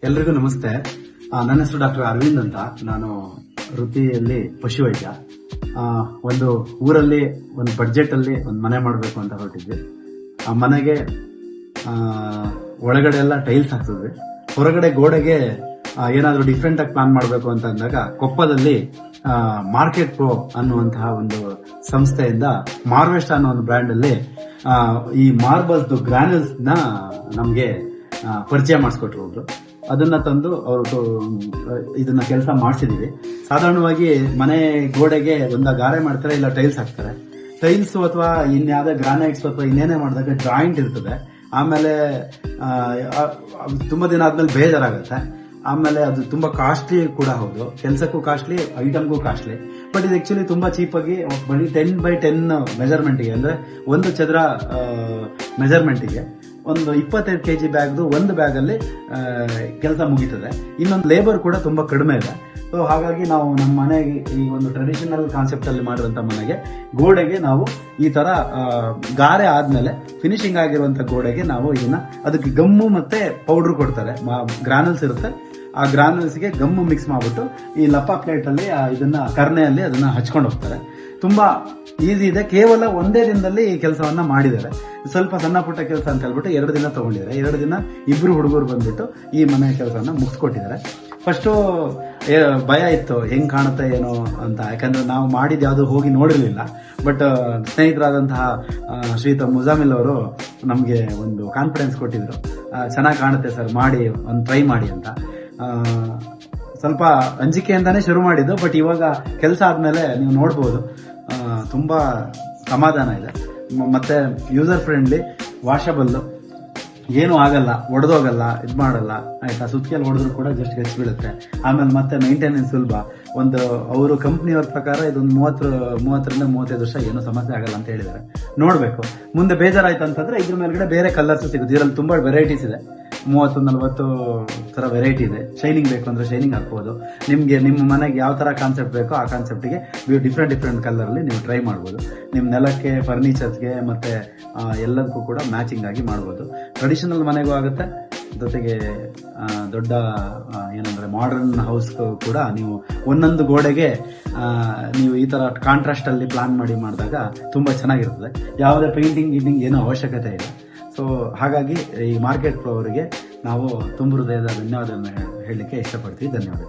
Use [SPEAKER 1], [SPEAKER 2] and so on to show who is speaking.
[SPEAKER 1] ಎಲ್ರಿಗೂ ನಮಸ್ತೆ. ನನ್ನ ಹೆಸರು ಡಾಕ್ಟರ್ ಅರವಿಂದ್ ಅಂತ. ನಾನು ವೃತ್ತಿಯಲ್ಲಿ ಪಶುವೈದ್ಯ. ಒಂದು ಊರಲ್ಲಿ ಒಂದು ಬಡ್ಜೆಟ್ ಅಲ್ಲಿ ಒಂದು ಮನೆ ಮಾಡಬೇಕು ಅಂತ ಹೊರಟಿದ್ವಿ. ಆ ಮನೆಗೆ ಒಳಗಡೆ ಎಲ್ಲ ಟೈಲ್ಸ್ ಹಾಕ್ತಿದ್ವಿ. ಹೊರಗಡೆ ಗೋಡೆಗೆ ಏನಾದ್ರೂ ಡಿಫ್ರೆಂಟ್ ಆಗಿ ಪ್ಲಾನ್ ಮಾಡಬೇಕು ಅಂತ ಅಂದಾಗ ಕೊಪ್ಪದಲ್ಲಿ ಮಾರ್ಕೆಟ್ ಪ್ರೋ ಅನ್ನುವಂತಹ ಒಂದು ಸಂಸ್ಥೆಯಿಂದ ಮಾರ್ವೆಸ್ಟ್ ಅನ್ನೋ ಒಂದು ಬ್ರ್ಯಾಂಡ್ ಅಲ್ಲಿ ಈ ಮಾರ್ಬಲ್ಸ್ ಗ್ರಾನ್ಯೂಲ್ಸ್ ನ ನಮ್ಗೆ ಪರಿಚಯ ಮಾಡಿಸ್ಕೊಟ್ರು ಒಬ್ರು. ಅದನ್ನ ತಂದು ಅವರು ಇದನ್ನ ಕೆಲಸ ಮಾಡಿಸಿದೀವಿ. ಸಾಧಾರಣವಾಗಿ ಮನೆ ಗೋಡೆಗೆ ಒಂದು ಗಾರೆ ಮಾಡ್ತಾರೆ, ಇಲ್ಲ ಟೈಲ್ಸ್ ಹಾಕ್ತಾರೆ. ಟೈಲ್ಸ್ ಅಥವಾ ಇನ್ಯಾವುದೇ ಗ್ರಾನೈಟ್ಸ್ ಅಥವಾ ಇನ್ನೇನೇ ಮಾಡಿದಾಗ ಜಾಯಿಂಟ್ ಇರ್ತದೆ. ಆಮೇಲೆ ತುಂಬಾ ದಿನ ಆದ್ಮೇಲೆ ಬೇಜಾರಾಗುತ್ತೆ. ಆಮೇಲೆ ಅದು ತುಂಬಾ ಕಾಸ್ಟ್ಲಿ ಕೂಡ ಹೌದು, ಕೆಲಸಕ್ಕೂ ಕಾಸ್ಟ್ಲಿ, ಐಟಮ್ಗೂ ಕಾಸ್ಟ್ಲಿ. ಬಟ್ ಇದು ಆಕ್ಚುಲಿ ತುಂಬಾ ಚೀಪ್ ಆಗಿ ಬರೀ 10x10 ಮೆಜರ್ಮೆಂಟ್ಗೆ, ಅಂದ್ರೆ ಒಂದು ಚದರ ಮೆಜರ್ಮೆಂಟ್ಗೆ ಒಂದು 25 kg ಬ್ಯಾಗ್ದು ಒಂದು ಬ್ಯಾಗ್ ಅಲ್ಲಿ ಕೆಲಸ ಮುಗೀತದೆ. ಇನ್ನೊಂದು ಲೇಬರ್ ಕೂಡ ತುಂಬಾ ಕಡಿಮೆ ಇದೆ. ಸೊ ಹಾಗಾಗಿ ನಾವು ನಮ್ಮ ಮನೆಗೆ ಈ ಒಂದು ಟ್ರೆಡಿಷನಲ್ ಕಾನ್ಸೆಪ್ಟ್ ಅಲ್ಲಿ ಮಾಡಿರುವಂತ ಮನೆಗೆ ಗೋಡೆಗೆ ನಾವು ಈ ತರ ಗಾರೆ ಆದ್ಮೇಲೆ ಫಿನಿಶಿಂಗ್ ಆಗಿರುವಂತ ಗೋಡೆಗೆ ನಾವು ಇದನ್ನ ಅದಕ್ಕೆ ಗಮ್ಮು ಮತ್ತೆ ಪೌಡರ್ ಕೊಡ್ತಾರೆ. ಗ್ರಾನಲ್ಸ್ ಇರುತ್ತೆ, ಆ ಗ್ರಾನಲ್ಸ್ ಗೆ ಗಮ್ಮು ಮಿಕ್ಸ್ ಮಾಡ್ಬಿಟ್ಟು ಈ ಲಪ್ಪ ಪ್ಲೇಟ್ ಅಲ್ಲಿ ಇದನ್ನ ಕರ್ನೆಯಲ್ಲಿ ಅದನ್ನ ಹಚ್ಕೊಂಡು ಹೋಗ್ತಾರೆ. ತುಂಬಾ ಈಸಿ ಇದೆ. ಕೇವಲ ಒಂದೇ ದಿನದಲ್ಲಿ ಈ ಕೆಲಸವನ್ನ ಮಾಡಿದ್ದಾರೆ. ಸ್ವಲ್ಪ ಸಣ್ಣ ಪುಟ್ಟ ಕೆಲಸ ಅಂತ ಹೇಳ್ಬಿಟ್ಟು 2 ದಿನ ತಗೊಂಡಿದ್ದಾರೆ. 2 ದಿನ ಇಬ್ರು ಹುಡುಗರು ಬಂದ್ಬಿಟ್ಟು ಈ ಮನೆ ಕೆಲಸವನ್ನ ಮುಗಿಸ್ಕೊಟ್ಟಿದ್ದಾರೆ. ಫಸ್ಟ್ ಭಯ ಇತ್ತು, ಹೆಂಗ್ ಕಾಣುತ್ತೆ ಏನೋ ಅಂತ, ಯಾಕಂದ್ರೆ ನಾವು ಮಾಡಿದ ಯಾವ್ದು ಹೋಗಿ ನೋಡಿರ್ಲಿಲ್ಲ. ಬಟ್ ಸ್ನೇಹಿತರಾದಂತಹ ಶ್ರೀಯುತ ಮುಜಾಮಿಲ್ ಅವರು ನಮ್ಗೆ ಒಂದು ಕಾನ್ಫಿಡೆನ್ಸ್ ಕೊಟ್ಟಿದ್ರು, ಚೆನ್ನಾಗಿ ಕಾಣುತ್ತೆ ಸರ್, ಮಾಡಿ ಒಂದು ಟ್ರೈ ಮಾಡಿ ಅಂತ. ಸ್ವಲ್ಪ ಅಂಜಿಕೆಯಿಂದಾನೇ ಶುರು ಮಾಡಿದ್ದು, ಬಟ್ ಇವಾಗ ಕೆಲಸ ಆದ್ಮೇಲೆ ನೀವು ನೋಡ್ಬೋದು ತುಂಬಾ ಸಮಾಧಾನ ಇದೆ. ಮತ್ತೆ ಯೂಸರ್ ಫ್ರೆಂಡ್ಲಿ, ವಾಷಬಲ್, ಏನು ಆಗಲ್ಲ, ಒಡೆದೋಗಲ್ಲ, ಇದ್ ಮಾಡಲ್ಲ ಆಯ್ತಾ. ಸುತ್ತಿಗೆಲ್ಲಿ ಹೊಡೆದ್ರು ಕೂಡ ಜಸ್ಟ್ ಗಚ್ಚಿ ಬೀಳುತ್ತೆ. ಆಮೇಲೆ ಮತ್ತೆ ಮೇಂಟೆನೆನ್ಸ್ ಸುಲಭ. ಒಂದು ಅವರು ಕಂಪ್ನಿಯವ್ರ ಪ್ರಕಾರ ಇದೊಂದು 30ರಿಂದ 35 ವರ್ಷ ಏನೂ ಸಮಸ್ಯೆ ಆಗಲ್ಲ ಅಂತ ಹೇಳಿದ್ದಾರೆ. ನೋಡ್ಬೇಕು, ಮುಂದೆ ಬೇಜಾರಾಯ್ತು ಅಂತಂದ್ರೆ ಇದ್ರ ಮೇಲ್ಗಡೆ ಬೇರೆ ಕಲರ್ಸ್ ಸಿಗುತ್ತೆ. ಇದರಲ್ಲಿ ತುಂಬಾ ವೆರೈಟೀಸ್ ಇದೆ, 30-40 ತರ ವೆರೈಟಿ ಇದೆ. ಶೈನಿಂಗ್ ಬೇಕು ಅಂದ್ರೆ ಶೈನಿಂಗ್ ಹಾಕ್ಬೋದು. ನಿಮ್ಗೆ ನಿಮ್ಮ ಮನೆಗೆ ಯಾವ ತರ ಕಾನ್ಸೆಪ್ಟ್ ಬೇಕೋ ಆ ಕಾನ್ಸೆಪ್ಟ್ಗೆ ಡಿಫ್ರೆಂಟ್ ಕಲರ್ ಅಲ್ಲಿ ನೀವು ಟ್ರೈ ಮಾಡ್ಬೋದು. ನಿಮ್ ನೆಲಕ್ಕೆ, ಫರ್ನಿಚರ್ಸ್ಗೆ ಮತ್ತೆ ಎಲ್ಲದಕ್ಕೂ ಕೂಡ ಮ್ಯಾಚಿಂಗ್ ಆಗಿ ಮಾಡ್ಬೋದು. ಟ್ರೆಡಿಷನಲ್ ಮನೆಗೂ ಆಗುತ್ತೆ, ಜೊತೆಗೆ ದೊಡ್ಡ ಏನಂದ್ರೆ ಮಾಡರ್ನ್ ಹೌಸ್ ಕೂಡ ನೀವು ಒಂದೊಂದು ಗೋಡೆಗೆ ನೀವು ಈ ತರ ಕಾಂಟ್ರಾಸ್ಟ್ ಅಲ್ಲಿ ಪ್ಲಾನ್ ಮಾಡಿದಾಗ ತುಂಬಾ ಚೆನ್ನಾಗಿರ್ತದೆ. ಯಾವುದೇ ಪೇಂಟಿಂಗ್ ಏನೋ ಅವಶ್ಯಕತೆ ಇಲ್ಲ. ಸೊ ಹಾಗಾಗಿ ಈ ಮಾರ್ಕೆಟ್ ಪ್ರೋ ಅವರಿಗೆ ನಾವು ತುಂಬ ಹೃದಯದ ಧನ್ಯವಾದವನ್ನು ಹೇಳಲಿಕ್ಕೆ ಇಷ್ಟಪಡ್ತೀವಿ. ಧನ್ಯವಾದ.